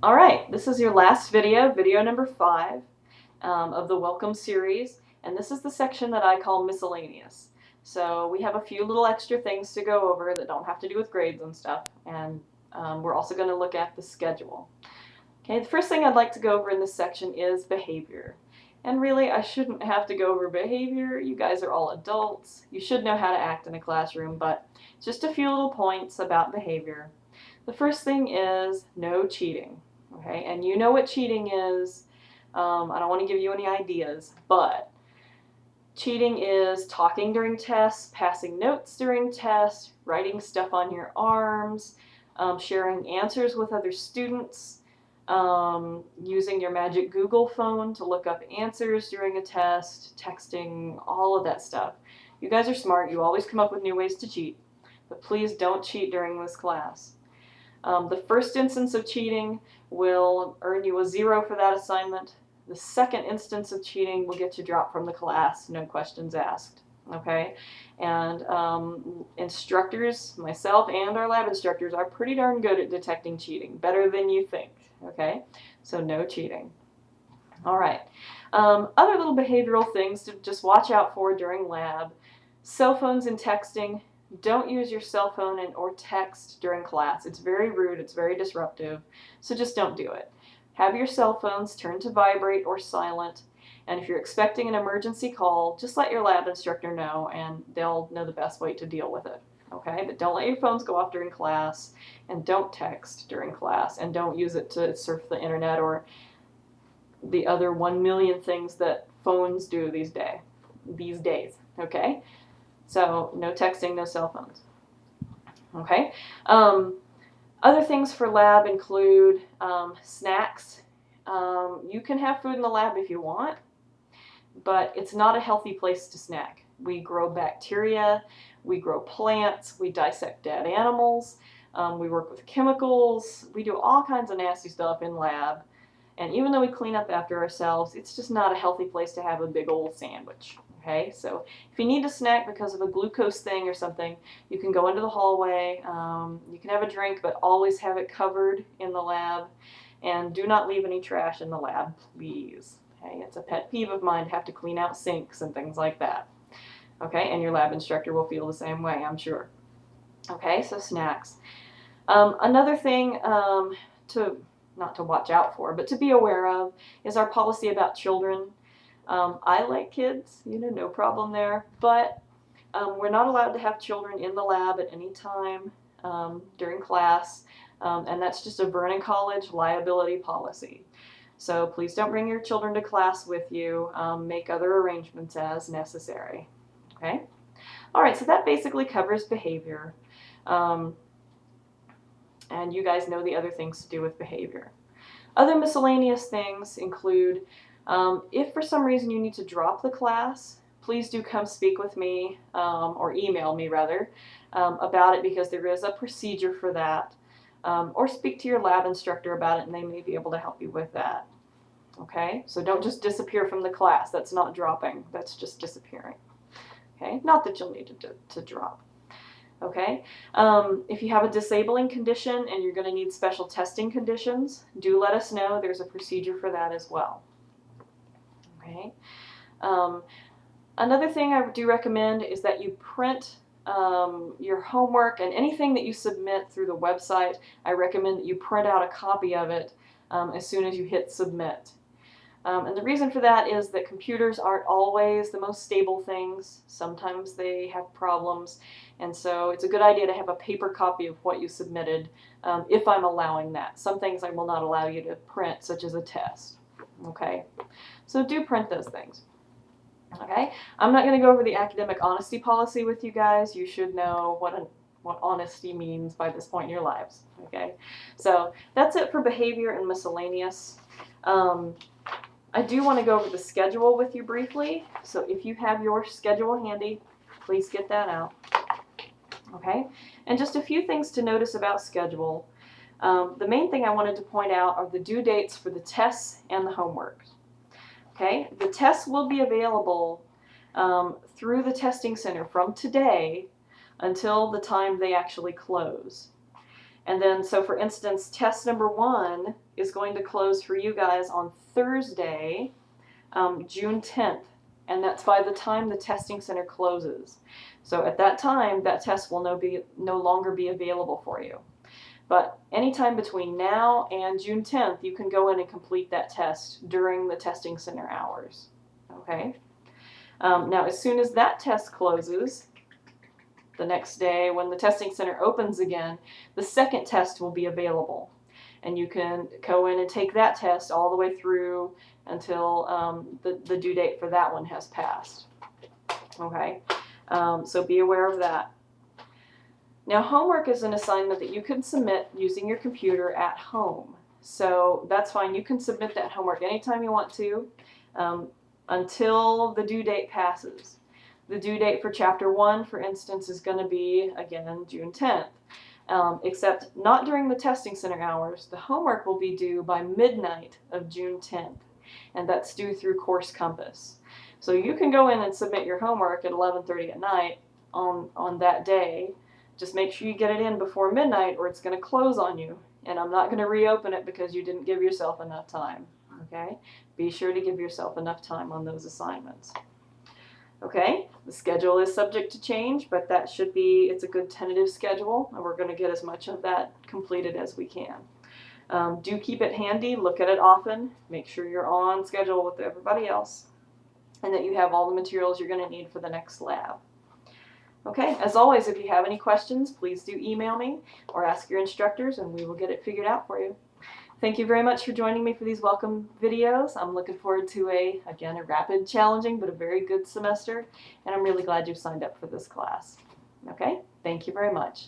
All right, this is your last video, video number 5 of the Welcome series, and this is the section that I call Miscellaneous. So we have a few little extra things to go over that don't have to do with grades and stuff, and we're also going to look at the schedule. Okay, the first thing I'd like to go over in this section is behavior. And really, I shouldn't have to go over behavior. You guys are all adults. You should know how to act in a classroom, but just a few little points about behavior. The first thing is no cheating. Okay, and you know what cheating is. I don't want to give you any ideas, but cheating is talking during tests, passing notes during tests, writing stuff on your arms, sharing answers with other students, using your magic Google phone to look up answers during a test, texting, all of that stuff. You guys are smart. You always come up with new ways to cheat, but please don't cheat during this class. The first instance of cheating will earn you a 0 for that assignment. The second instance of cheating will get you dropped from the class, no questions asked. Okay? And instructors, myself and our lab instructors, are pretty darn good at detecting cheating, better than you think. Okay? So no cheating. All right. Other little behavioral things to just watch out for during lab. Cell phones and texting. Don't use your cell phone or text during class. It's very rude, it's very disruptive, so just don't do it. Have your cell phones turned to vibrate or silent, and if you're expecting an emergency call, just let your lab instructor know and they'll know the best way to deal with it. Okay, but don't let your phones go off during class, and don't text during class, and don't use it to surf the internet or the other 1 million things that phones do these days. Okay? So no texting, no cell phones. Okay. Other things for lab include snacks. You can have food in the lab if you want, but it's not a healthy place to snack. We grow bacteria, we grow plants, we dissect dead animals, we work with chemicals, we do all kinds of nasty stuff in lab. And even though we clean up after ourselves, it's just not a healthy place to have a big old sandwich. Okay, so if you need a snack because of a glucose thing or something, you can go into the hallway, you can have a drink, but always have it covered in the lab, and do not leave any trash in the lab, please. Okay, it's a pet peeve of mine to have to clean out sinks and things like that. Okay, and your lab instructor will feel the same way, I'm sure. Okay, so snacks. Another thing not to watch out for, but to be aware of, is our policy about children. I like kids, no problem there, but we're not allowed to have children in the lab at any time during class, and that's just a Vernon College liability policy. So please don't bring your children to class with you. Make other arrangements as necessary. Okay? All right, so that basically covers behavior. And you guys know the other things to do with behavior. Other miscellaneous things include if for some reason you need to drop the class, please do come speak with me, or email me rather, about it, because there is a procedure for that. Or speak to your lab instructor about it and they may be able to help you with that. Okay, so don't just disappear from the class. That's not dropping, that's just disappearing. Okay, not that you'll need to drop. Okay, if you have a disabling condition and you're going to need special testing conditions, do let us know. There's a procedure for that as well. Okay. Another thing I do recommend is that you print your homework and anything that you submit through the website. I recommend that you print out a copy of it as soon as you hit submit. And the reason for that is that computers aren't always the most stable things. Sometimes they have problems, and so it's a good idea to have a paper copy of what you submitted if I'm allowing that. Some things I will not allow you to print, such as a test. Okay, so do print those things. Okay, I'm not going to go over the academic honesty policy with you guys. You should know what honesty means by this point in your lives. Okay, so that's it for behavior and miscellaneous. I do want to go over the schedule with you briefly. So if you have your schedule handy, please get that out. Okay, and just a few things to notice about schedule. The main thing I wanted to point out are the due dates for the tests and the homework. Okay, the tests will be available through the testing center from today until the time they actually close. And then, so for instance, test number 1 is going to close for you guys on Thursday, June 10th. And that's by the time the testing center closes. So at that time, that test will no longer be available for you. But anytime between now and June 10th, you can go in and complete that test during the testing center hours. Okay? Now, as soon as that test closes, the next day when the testing center opens again, the second test will be available. And you can go in and take that test all the way through until the due date for that one has passed. Okay? So be aware of that. Now, homework is an assignment that you can submit using your computer at home. So that's fine. You can submit that homework anytime you want to until the due date passes. The due date for Chapter 1, for instance, is going to be, again, June 10th. Except not during the testing center hours. The homework will be due by midnight of June 10th. And that's due through Course Compass. So you can go in and submit your homework at 11:30 at night on that day. Just make sure you get it in before midnight or it's going to close on you. And I'm not going to reopen it because you didn't give yourself enough time. Okay? Be sure to give yourself enough time on those assignments. Okay? The schedule is subject to change, but that should be, it's a good tentative schedule, and we're going to get as much of that completed as we can. Do keep it handy. Look at it often. Make sure you're on schedule with everybody else and that you have all the materials you're going to need for the next lab. Okay, as always, if you have any questions, please do email me or ask your instructors and we will get it figured out for you. Thank you very much for joining me for these welcome videos. I'm looking forward to again, a rapid, challenging, but a very good semester, and I'm really glad you signed up for this class. Okay, thank you very much.